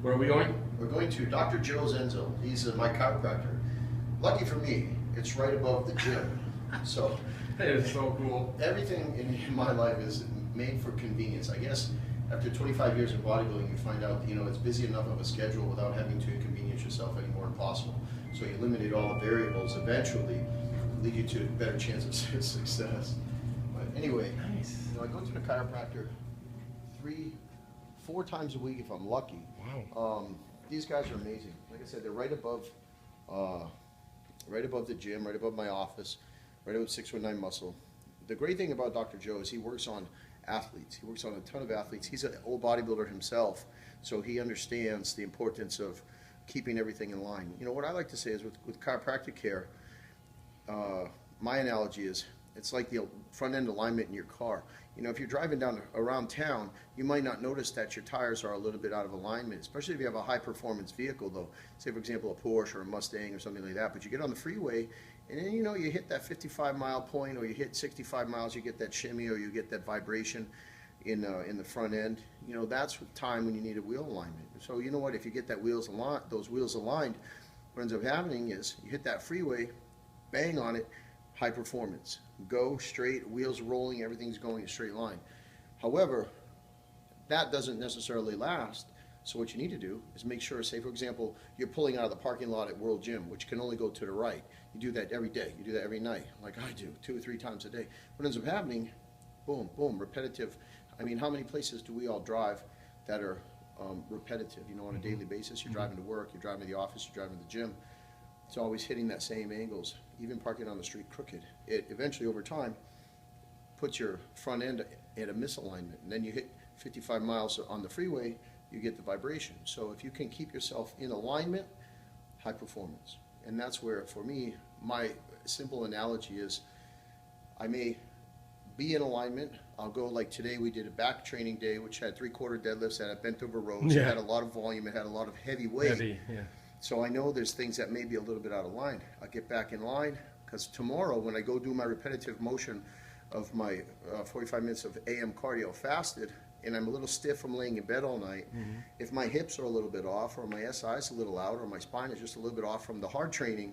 Where are we going? We're going to Dr. Joe's Enzo. He's my chiropractor. Lucky for me, it's right above the gym. So That is so cool. everything in my life is made for convenience. I guess after 25 years in bodybuilding, you find out it's busy enough of a schedule without having to inconvenience yourself any more than possible. So you eliminate all the variables. Eventually, lead you to a better chance of success. But anyway, Nice. I go to the chiropractor 4 times a week if I'm lucky. Wow. These guys are amazing. Like I said, they're right above the gym, right above my office, right above 619 Muscle. The great thing about Dr. Joe is he works on athletes. He works on a ton of athletes. He's an old bodybuilder himself, so he understands the importance of keeping everything in line. What I like to say is with chiropractic care, my analogy is it's like the front end alignment in your car. If you're driving around town, you might not notice that your tires are a little bit out of alignment, especially if you have a high performance vehicle though. Say for example a Porsche or a Mustang or something like that, but you get on the freeway and then you hit that 55-mile point or you hit 65 miles, you get that shimmy or you get that vibration in the front end. That's the time when you need a wheel alignment. So if you get those wheels aligned, what ends up happening is you hit that freeway, bang on it, high performance. Go straight, wheels rolling, everything's going in a straight line. However, that doesn't necessarily last. So what you need to do is make sure, say for example, you're pulling out of the parking lot at World Gym, which can only go to the right. You do that every day. You do that every night, like I do, 2 or 3 times a day. What ends up happening, boom, boom, repetitive. I mean, how many places do we all drive that are repetitive? On a daily basis, you're driving to work, you're driving to the office, you're driving to the gym. It's always hitting that same angles. Even parking on the street crooked, it eventually over time puts your front end at a misalignment, and then you hit 55 miles on the freeway, you get the vibration. So if you can keep yourself in alignment, high performance. And that's where, for me, my simple analogy is I may be in alignment. I'll go, like today we did a back training day which had 3/4 deadlifts at bent over rows. Yeah. It had a lot of volume, it had a lot of heavy weight. Heavy, yeah. So I know there's things that may be a little bit out of line. I'll get back in line, because tomorrow when I go do my repetitive motion of my 45 minutes of AM cardio fasted, and I'm a little stiff from laying in bed all night, if my hips are a little bit off, or my SI is a little out, or my spine is just a little bit off from the hard training,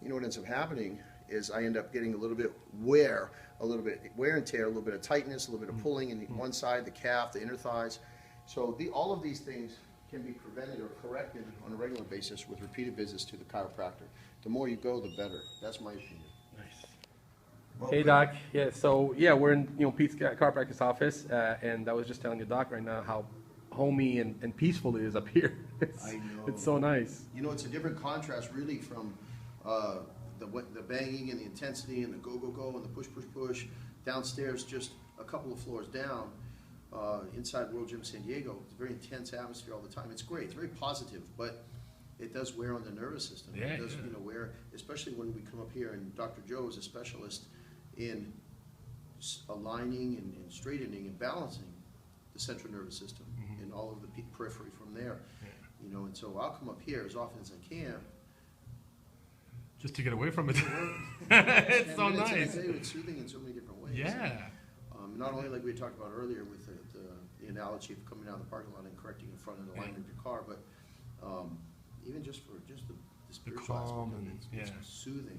what ends up happening is I end up getting a little bit wear and tear, a little bit of tightness, a little bit of pulling in one side, the calf, the inner thighs. So all of these things can be prevented or corrected on a regular basis with repeated visits to the chiropractor. The more you go, the better. That's my opinion. Nice. Well, Hey Doc, yeah. So yeah, we're in Pete's chiropractor's office, and I was just telling the doc right now how homey and peaceful it is up here. I know. It's so nice. It's a different contrast really from the banging and the intensity and the go and the push. Downstairs, just a couple of floors down, inside World Gym San Diego, it's a very intense atmosphere all the time. It's great. It's very positive, but it does wear on the nervous system. Yeah, it does, wear, especially when we come up here, and Dr. Joe is a specialist in aligning and straightening and balancing the central nervous system and all of the periphery from there. Yeah. And so I'll come up here as often as I can. Just to get away from it. It's so nice. It's soothing in so many different ways. Yeah. Not only like we talked about earlier with the analogy of coming out of the parking lot and correcting in front of the alignment of your car, but even just for the spiritual aspect, it's soothing.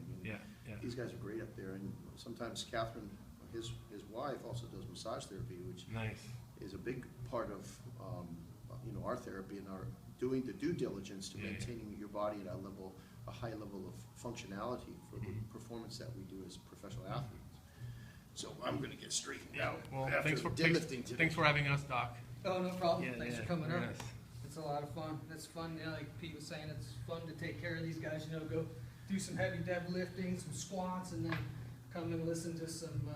And these guys are great up there, and sometimes Catherine, his wife, also does massage therapy, which is a big part of our therapy and our doing the due diligence to maintaining your body at a high level of functionality for the performance that we do as professional athletes. So I'm going to get straightened out. Well, thanks for having us, Doc. Oh, no problem. Thanks for coming up. Nice. It's a lot of fun. It's fun, like Pete was saying, it's fun to take care of these guys, go do some heavy deadlifting, some squats, and then come and listen to some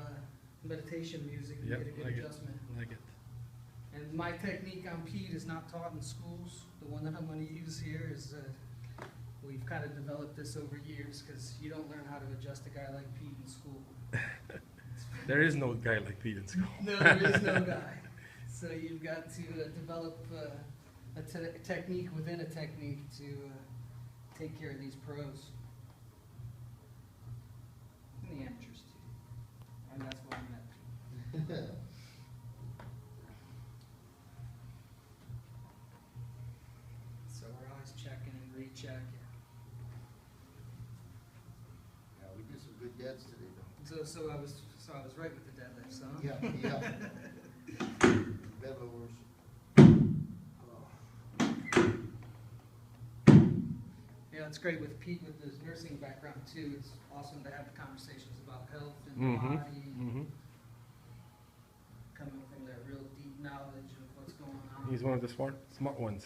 meditation music and get a good adjustment. Like it. And my technique on Pete is not taught in schools. The one that I'm going to use here is, we've kind of developed this over years, because you don't learn how to adjust a guy like Pete in school. There is no guy like Pete in school. No, there is no guy. So you've got to develop a technique within a technique to take care of these pros. And the amateurs too. And that's what I'm at. check. Yeah, we did some good deads today, though. So I was right with the deadlifts, huh? Yeah. Bedlowers. Yeah, it's great with Pete with his nursing background too. It's awesome to have the conversations about health and the Mm-hmm. body, Mm-hmm. coming from that real deep knowledge of what's going on. He's one of the smart ones.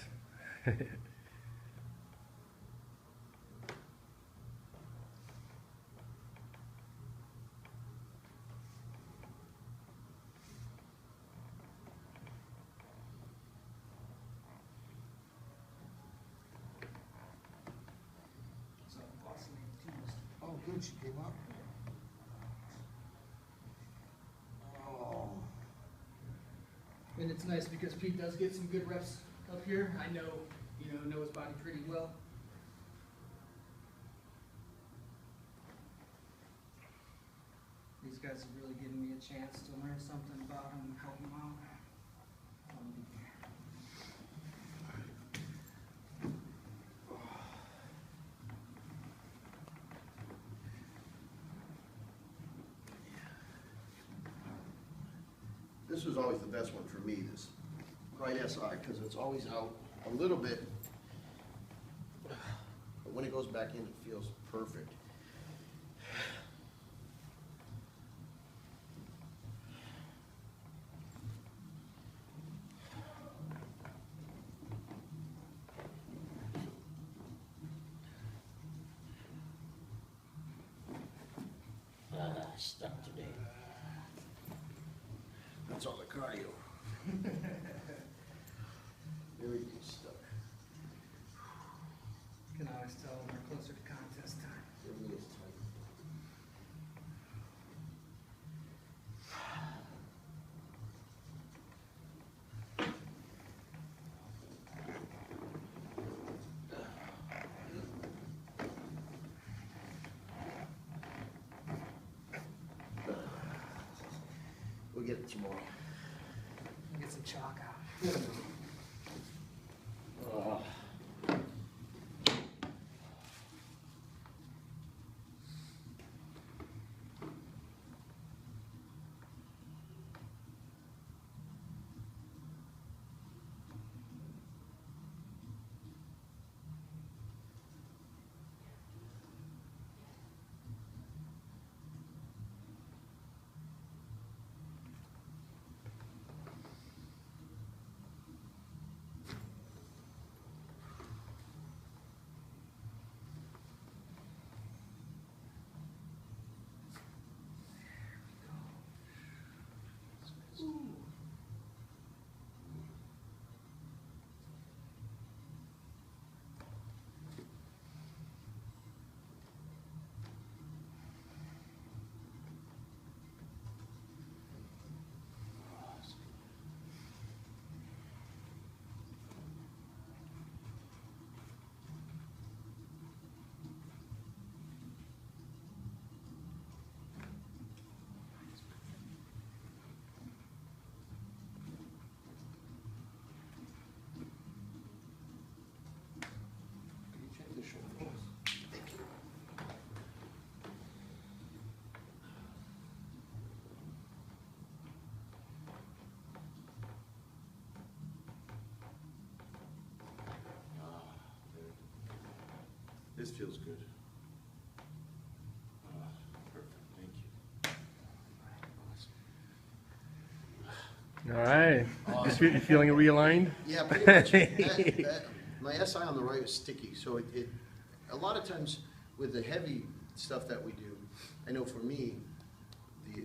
So boss lady too, Mr. Oh, good, she came up. Oh. And it's nice because Pete does get some good reps up here. I know, know his body pretty well. These guys have really given me a chance to learn something about him and help him out. This was always the best one for me, this right SI, because it's always out a little bit, but when it goes back in, it feels perfect. Stuck today. That's all the cardio. Everything's stuck. Can always tell when we're closer to contest time. Everything is tight. We'll get it tomorrow. Get some chalk out. Can you check the shoulders? Thank you. This feels good. Perfect, thank you. All right. You feeling realigned? Yeah, pretty much. My SI on the right is sticky, so it a lot of times with the heavy stuff that we do, I know for me, the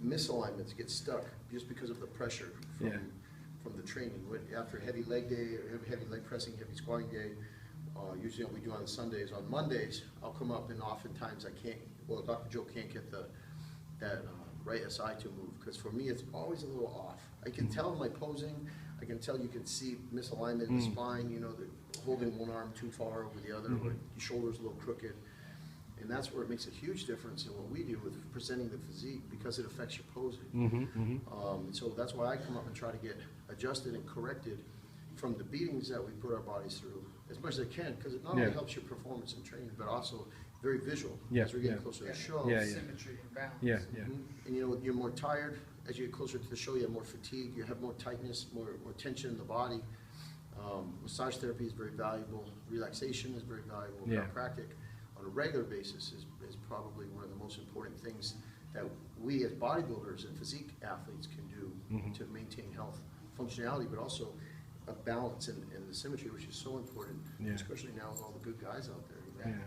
misalignments get stuck just because of the pressure Yeah. from the training. After a heavy leg day, or heavy leg pressing, heavy squatting day, usually what we do on Sundays, on Mondays, I'll come up and oftentimes I can't, well, Dr. Joe can't get that right SI to move, because for me, it's always a little off. I can tell in my posing, I can tell you can see misalignment in the spine, the holding one arm too far over the other, or your shoulder's a little crooked. And that's where it makes a huge difference in what we do with presenting the physique, because it affects your posing. Mm-hmm, mm-hmm. And so that's why I come up and try to get adjusted and corrected from the beatings that we put our bodies through, as much as it can, because it not Yeah. only helps your performance and training, but also very visual. Yeah, As we're getting yeah. closer to the show. Yeah, yeah. Symmetry and balance. Yeah, yeah. And you know, you're more tired, as you get closer to the show, you have more fatigue, you have more tightness, more tension in the body. Massage therapy is very valuable, relaxation is very valuable, Yeah. chiropractic on a regular basis is probably one of the most important things that we as bodybuilders and physique athletes can do Mhm. to maintain health, functionality, but also a balance and the symmetry, which is so important, Yeah. especially now with all the good guys out there. Yeah.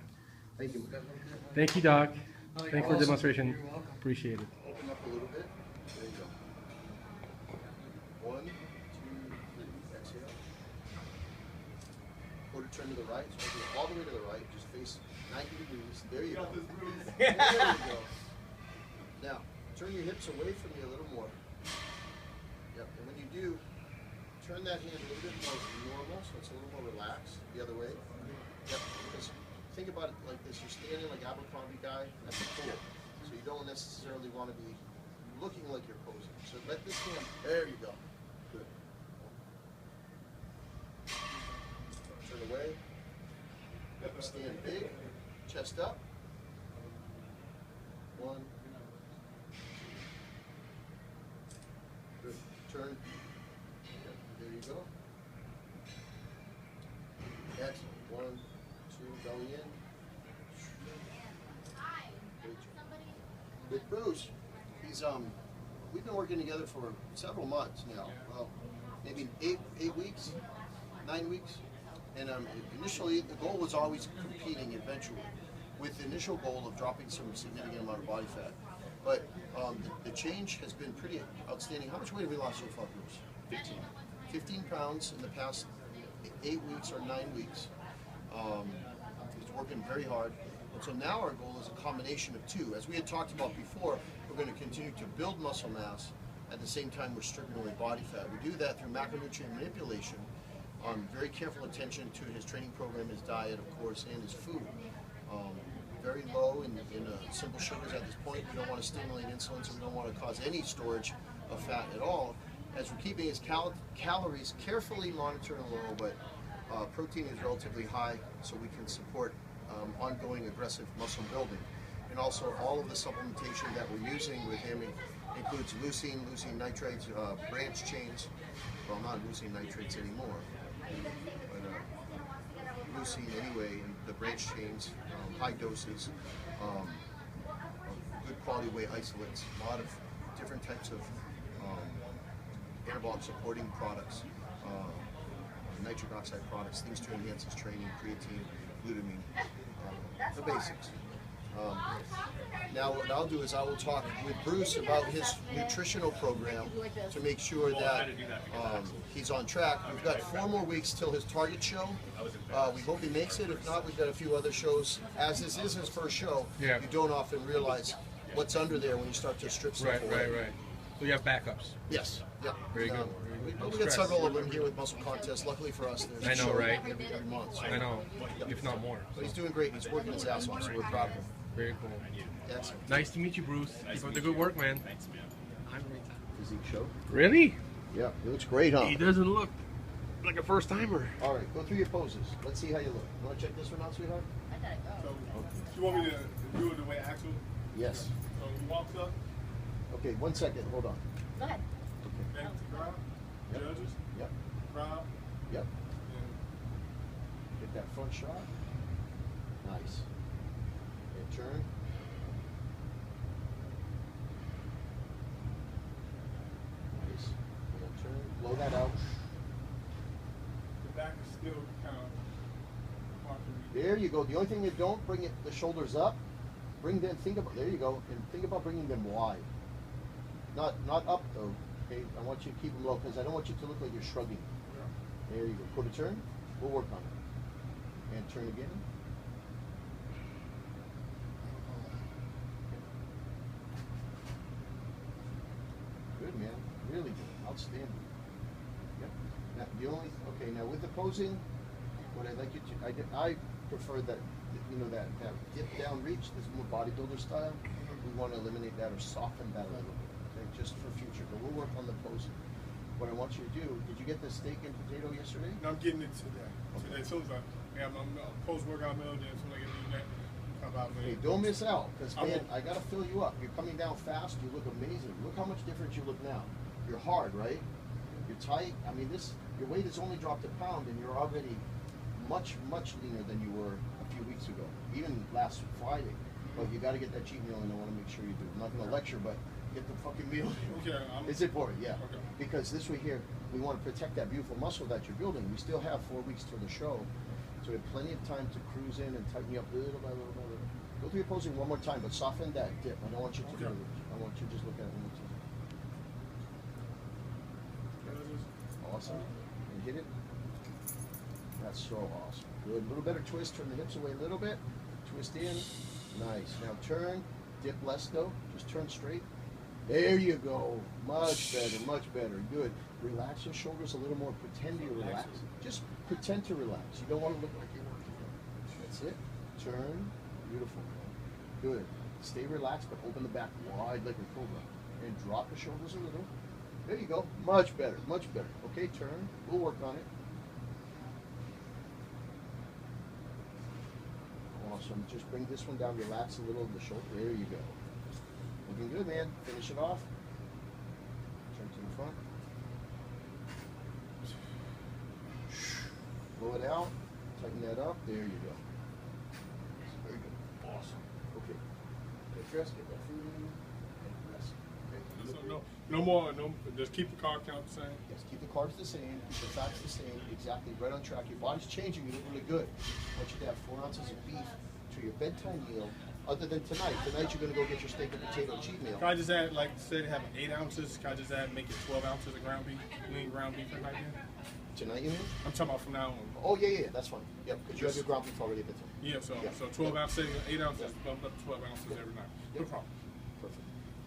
Thank you. Thank you, Doc. Oh, you're Thanks for the awesome. demonstration. You're welcome. Appreciate it. Open up a little bit. There you go. 1, 2, 3. Exhale. Quarter turn to the right. So go all the way to the right. Just face 90 degrees. There you go. There you go. Now, turn your hips away from you a little more. Yep. And when you do, turn that hand a little bit more normal, so it's a little more relaxed. The other way. Yep. Because think about it like this. You're standing like Abercrombie guy at the pool. So you don't necessarily want to be looking like you're posing. So let this hand, there you go. Good. Turn away. Stand big, chest up. 1. Good. Turn. Yep. There you go. Excellent. 1, 2, belly in. Great job. With Bruce, he's we've been working together for several months now. Well, maybe 8 weeks, 9 weeks. And initially, the goal was always competing eventually, with the initial goal of dropping some significant amount of body fat. But the change has been pretty outstanding. How much weight have we lost so far, Bruce? 15. 15 pounds in the past 8 weeks or 9 weeks. He's working very hard. And so now our goal is a combination of two. As we had talked about before, we're going to continue to build muscle mass. At the same time, we're stripping away body fat. We do that through macronutrient manipulation. Very careful attention to his training program, his diet, of course, and his food. Very low in simple sugars at this point. We don't want to stimulate insulin, so we don't want to cause any storage of fat at all. As we're keeping his calories carefully monitored and low, but protein is relatively high, so we can support ongoing aggressive muscle building. And also all of the supplementation that we're using with him includes leucine, leucine nitrates, branch chains. Well, not leucine nitrates anymore, but leucine anyway, and the branch chains, high doses, good quality whey isolates, a lot of different types of anabolic supporting products, nitric oxide products, things to enhance his training, creatine, glutamine, the basics. Now what I'll do is I will talk with Bruce about his nutritional program to make sure that he's on track. We've got 4 more weeks till his target show. We hope he makes it. If not, we've got a few other shows. As this is his first show, Yeah. you don't often realize what's under there when you start to strip stuff away. Right. So you have backups. Yes. Yep. Very good. We got several of them here with Muscle Contest. Luckily for us, there's I a know, show right? every month. So. I know, if not more. But he's doing great. He's working his ass off, so we're proud of him. Very cool. Excellent. Nice to meet you, Bruce. Keep up the good work, man. Physique show. Really? Yeah, he looks great, huh? He doesn't look like a first timer. All right, go through your poses. Let's see how you look. You want to check this one out, sweetheart? So, you want me to do it the way Axel? Yes. So he walks up, Okay, 1 second. Hold on. Go ahead. back to the crowd, Yep. judges, Yep. crowd, Yep. and Get that front shot. Nice. And turn. Nice. And turn. Blow that out. the back is still kind of hard to read. There you go. The only thing you don't bring it the shoulders up. Bring them. Think about. There you go. And think about bringing them wide. Not up though. Okay. I want you to keep them low because I don't want you to look like you're shrugging. There you go. Quarter turn. We'll work on it. And turn again. Good man. Really good. Outstanding. Yep. Now the only now with the posing, what I'd like you to I prefer that that dip down reach, this more bodybuilder style. We want to eliminate that or soften that a little bit. Okay, just for future. But we'll work on the posing. what I want you to do, did you get the steak and potato yesterday? And I'm getting it today. Okay. Today, as soon as I have my post-workout meal, then as soon as I get to that, come out, man. Hey, don't miss out, because I man, won't. I gotta fill you up. You're coming down fast, you look amazing. Look how much different you look now. You're hard, right? You're tight. I mean, your weight has only dropped a pound, and you're already much, much leaner than you were a few weeks ago, even last Friday. But you gotta get that cheat meal, and I wanna make sure you do. I'm not gonna lecture, but get the fucking meal. Okay, It's important, yeah. Okay. Because this way here, we want to protect that beautiful muscle that you're building. We still have 4 weeks till the show, so we have plenty of time to cruise in and tighten you up little by little by little. Go through your posing one more time, but soften that dip. I don't want you to do Okay. it. I want you to just look at it one more time. Awesome. And hit it. That's so awesome. Good. A little better twist. Turn the hips away a little bit. Twist in. Nice. Now turn. Dip less though. Just turn straight. There you go. Much better. Much better. Good. Relax your shoulders a little more. Pretend you relax. Just pretend to relax. You don't want to look like you're working. That's it. Turn. Beautiful. Good. Stay relaxed, but open the back wide like a cobra. And drop the shoulders a little. There you go. Much better. Much better. Okay, turn. We'll work on it. Awesome. Just bring this one down. Relax a little of the shoulder. There you go. Looking good, man. Finish it off. Turn to the front. Blow it out. Tighten that up. There you go. Very good. Awesome. Okay. Get dressed. Get that food in. And rest. Okay. No more. Just keep the carb count the same. Yes, keep the carbs the same, keep the fats the same, exactly, right on track. Your body's changing, you look really good. I want you to have 4 ounces of beef to your bedtime meal, other than tonight. Tonight you're gonna go get your steak and potato cheat meal. Can I just add, like, say they have 8 ounces, can I just add, make it 12 ounces of ground beef, lean ground beef at night then? Tonight you mean? I'm talking about from now on. Oh, yeah, that's fine. Yep, because you have your ground beef already at the time. Yeah, so Yeah. so 12 Yeah. ounces, 8 ounces, Yeah. bump up to 12 ounces every night. No Yep. problem. Perfect.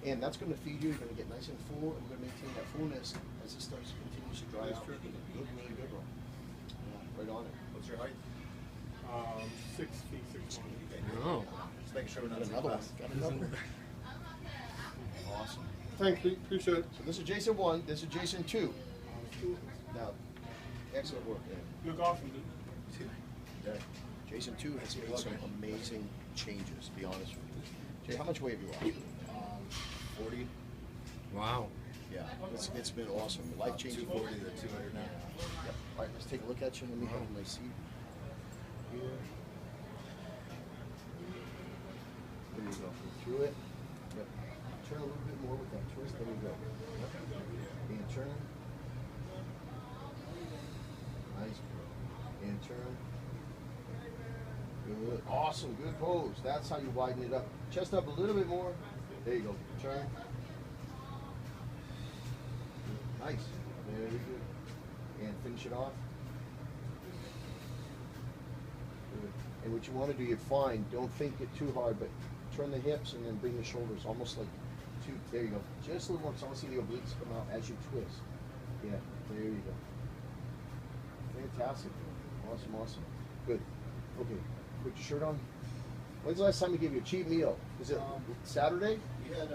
And that's gonna feed you, you're gonna get nice and full, and we're gonna maintain that fullness as it continues to dry That's out. true. Look really good, bro. Yeah, right on it. What's your height? 6 feet, 6 1. Oh. Just making sure we're Got not too another one. fast. Got another one. Awesome. Thanks, Pete. Appreciate it. So this is Jason 1, this is Jason 2. Now, excellent work, man. Look awesome, dude. Yeah. Jason 2 has made some amazing changes, to be honest with you. Jay, how much weight have you lost? 40. Wow. Yeah, it's been awesome. Life changing. 240 to 200 now. Yep. All right, let's take a look at you. Let me have my seat. Here. There you go. Go through it. Yep. Turn a little bit more with that twist. There we go. Yep. And turn. Nice. And turn. Good. Awesome. Good pose. That's how you widen it up. Chest up a little bit more. There you go. Turn. Nice. Very good. And finish it off. Good. And what you want to do, you're fine. Don't think it too hard, but turn the hips and then bring the shoulders almost like two. There you go. Just a little more. Because I want to see the obliques come out as you twist. Yeah. There you go. Fantastic. Awesome. Awesome. Good. Okay. Put your shirt on. When's the last time you gave you a cheat meal? Was it Saturday? We had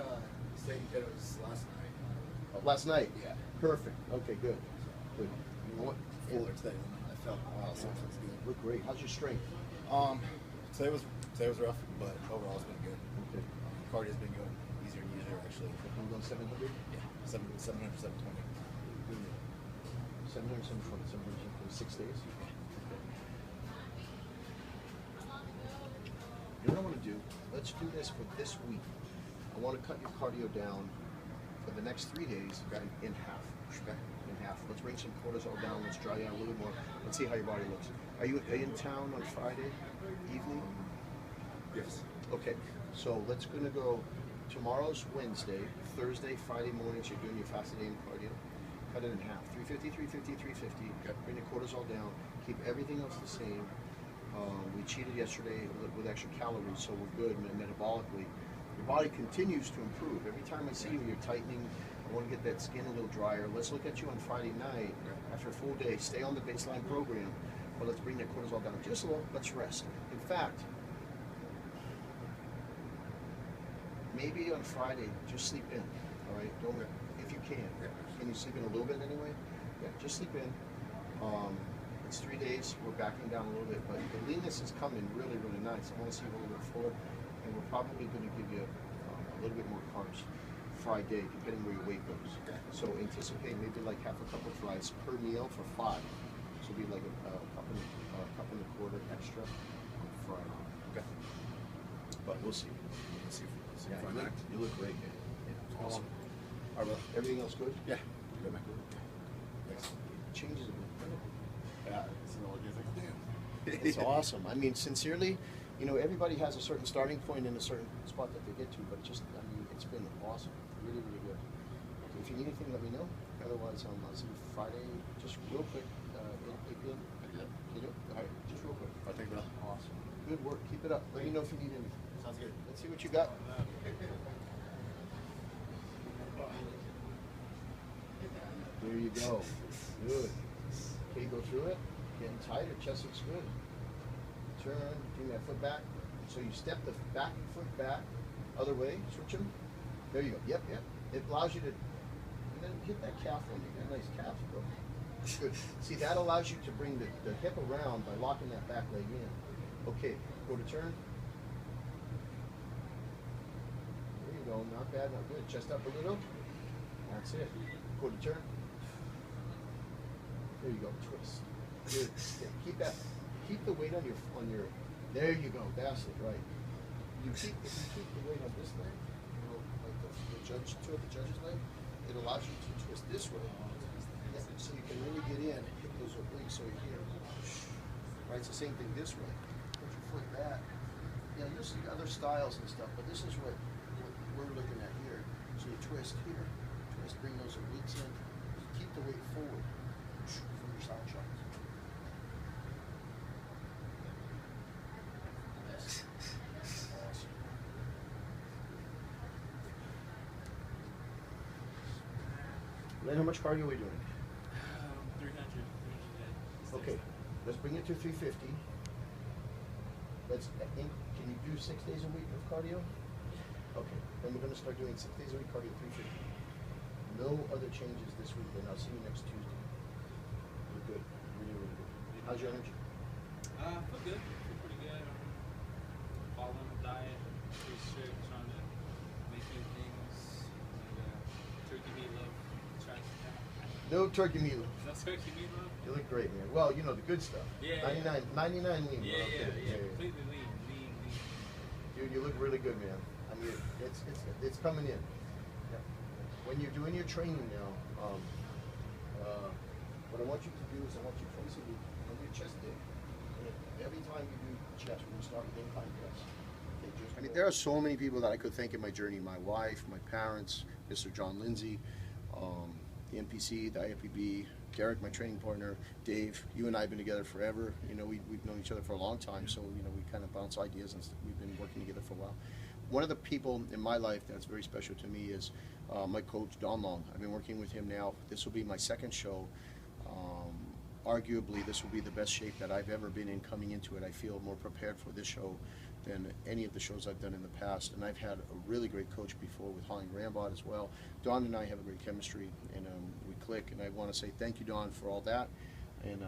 steak and potatoes last night. Last night? Yeah. Perfect. Okay, good. Good. You know what? Fuller today. I felt wow, so it's good. Look great. How's your strength? Today was rough, but overall it's been good. Okay. Cardio's been good. Easier and easier actually. We're going 700? Yeah. 700, 720. 700, 720, 720, 6 days? You know what I want to do? Let's do this for this week. I want to cut your cardio down for the next 3 days in half. In half. Let's bring some cortisol down. Let's dry out a little more. Let's see how your body looks. Are you in town on Friday evening? Yes. Okay, so let's gonna go. Tomorrow's Wednesday, Thursday, Friday mornings. You're doing your fasted aim cardio. Cut it in half. 350, 350, 350. Okay. Bring the cortisol down. Keep everything else the same. We cheated yesterday with extra calories, so we're good metabolically. Your body continues to improve. Every time I see you, you're tightening. I want to get that skin a little drier. Let's look at you on Friday night after a full day. Stay on the baseline program, but let's bring that cortisol down just a little. Let's rest. In fact, maybe on Friday, just sleep in. All right. Don't. If you can. Can you sleep in a little bit anyway? Yeah, just sleep in. It's 3 days. We're backing down a little bit, but the leanness is coming really, really nice. I want to see you a little bit fuller, and we're probably going to give you a little bit more carbs Friday, depending where your weight goes. So anticipate maybe like half a cup of fries per meal for 5. So it'll be like a cup and a quarter extra on Friday. Okay. But we'll see. Let's see if Yeah, I know. you look great, man. Yeah, Awesome. All right, well, everything else good? Yeah. Good, man. Thanks. Changes a bit. Yeah, it's an old, like, damn. It's awesome. I mean, sincerely, you know, everybody has a certain starting point and a certain spot that they get to, but just, I mean, it's been awesome. Really, really good. Okay, if you need anything, let me know. Otherwise, I'll see you Friday, just real quick, 8 p.m. Yeah. You know? All right, just real quick. I think, well, Awesome. Good work. Keep it up. Let me know if you need anything. sounds good. Let's see what you got. There you go. Good. Okay, go through it. Getting tighter. Chest looks good. Turn. Bring that foot back. So you step the back foot back. Other way. Switch them. There you go. Yep, yep. It allows you to. And then hit that calf one. You got nice calves, bro. Good. See, that allows you to bring the hip around by locking that back leg in. Okay. Go to turn. There you go. Not bad. Not good. Chest up a little. That's it. Go to turn. There you go. Twist. Good. Yeah, keep that. Keep the weight on your. There you go. That's it. Right. You keep if you keep the weight on this leg, you know, like the judge's leg, it allows you to twist this way. Yeah, so you can really get in, hit those obliques. So you're here. Right. It's the same thing this way. Put your foot back. Yeah, you'll see other styles and stuff, but this is what we're looking at here. So you twist here. Twist. Bring those obliques in. Keep the weight forward from your side shots. Awesome. Then how much cardio are we doing? 300. Okay, let's bring it to 350. Can you do 6 days a week of cardio? Okay, then we're going to start doing 6 days a week cardio, 350. No other changes this week, then I'll see you next Tuesday. You're good, really, really good. How's your energy? Feel good. Feel pretty good. Following the diet, pretty strict, trying to make new things. Like, turkey meatloaf. Trying to. No turkey meal. That's turkey meatloaf? You look great, man. Well, you know the good stuff. Yeah, 99 lean. Yeah, bro. completely lean. Dude, you look really good, man. I mean, it's coming in. Yeah. When you're doing your training now, what I want you to do is I want you twice a week on your chest day. And every time you do chest, we're going to start with incline press. I mean, there are so many people that I could thank in my journey. My wife, my parents, Mr. John Lindsay, the NPC, the IFBB, Derek, my training partner, Dave. You and I have been together forever. You know, we've known each other for a long time, so, you know, we kind of bounce ideas and we've been working together for a while. One of the people in my life that's very special to me is my coach, Don Long. I've been working with him now. This will be my second show. Arguably, this will be the best shape that I've ever been in coming into it. I feel more prepared for this show than any of the shows I've done in the past. And I've had a really great coach before with Holly Rambod as well. Don and I have a great chemistry, and we click. And I want to say thank you, Don, for all that. And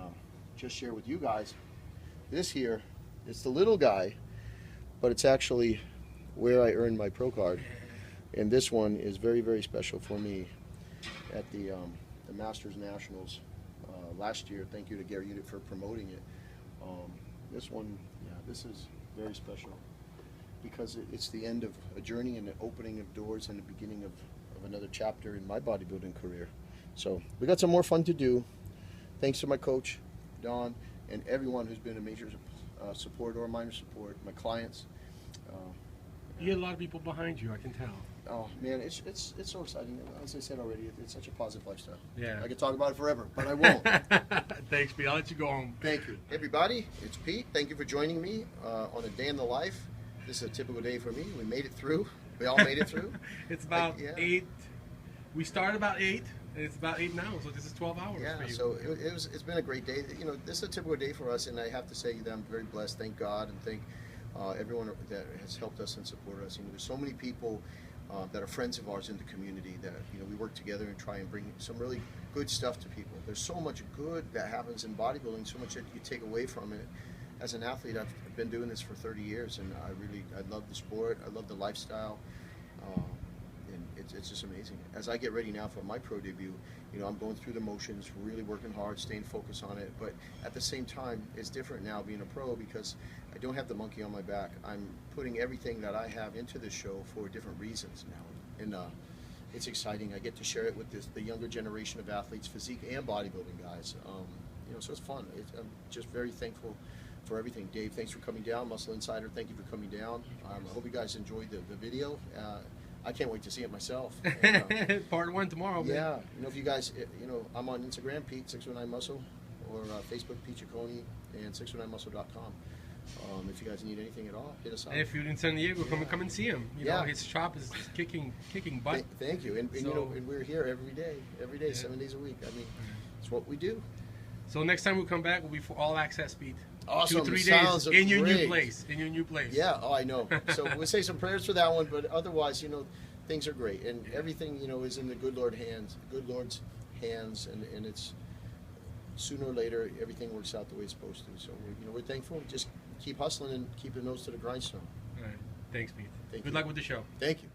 just share with you guys, this here, it's the little guy, but it's actually where I earned my pro card. And this one is very, very special for me at the Masters Nationals last year. Thank you to Gary Unit for promoting it. This one, yeah, this is very special because it's the end of a journey and the opening of doors and the beginning of another chapter in my bodybuilding career. So we got some more fun to do. Thanks to my coach, Don, and everyone who's been a major support or minor support, my clients. You get a lot of people behind you, I can tell. Oh man, it's so exciting. As I said already, it's such a positive lifestyle. Yeah. I could talk about it forever, but I won't. Thanks, Pete. I'll let you go home. Thank you. Everybody, it's Pete. Thank you for joining me on a day in the life. This is a typical day for me. We made it through. We all made it through. It's about yeah. 8. We started about 8, and it's about 8 now, so this is 12 hours Yeah, for you. so it's been a great day. You know, this is a typical day for us, and I have to say that I'm very blessed. Thank God, and thank everyone that has helped us and supported us. You know, there's so many people that are friends of ours in the community, that, you know, we work together and try and bring some really good stuff to people. There's so much good that happens in bodybuilding, so much that you take away from it. As an athlete, I've been doing this for 30 years, and I love the sport, I love the lifestyle, and it's just amazing. As I get ready now for my pro debut, you know, I'm going through the motions, really working hard, staying focused on it, but at the same time, it's different now being a pro because I don't have the monkey on my back. I'm putting everything that I have into the show for different reasons now, and it's exciting. I get to share it with the younger generation of athletes, physique and bodybuilding guys. You know, so it's fun. I'm just very thankful for everything. Dave, thanks for coming down. Muscle Insider, thank you for coming down. I hope you guys enjoyed the video. I can't wait to see it myself. And, Part 1 tomorrow, man. yeah, you know, if you guys, you know, I'm on Instagram, Pete619Muscle, or Facebook, Pete Ciccone, and 619muscle.com. If you guys need anything at all, hit us up. And if you're in San Diego, come and see him. You know, Yeah. his shop is kicking butt. Thank you. And you So- know, and we're here every day, Yeah. 7 days a week. I mean, it's what we do. So next time we come back, we'll be for all access speed. Awesome. 2-3 Sounds days in your new great. place. In your new place. Yeah, oh, I know. So we'll say some prayers for that one, but otherwise, you know, things are great, and everything, you know, is in the good Lord's hands, and it's sooner or later everything works out the way it's supposed to. So we're thankful. Just keep hustling and keep the nose to the grindstone. All right. Thanks, Pete. Thank Good you. luck with the show. Thank you.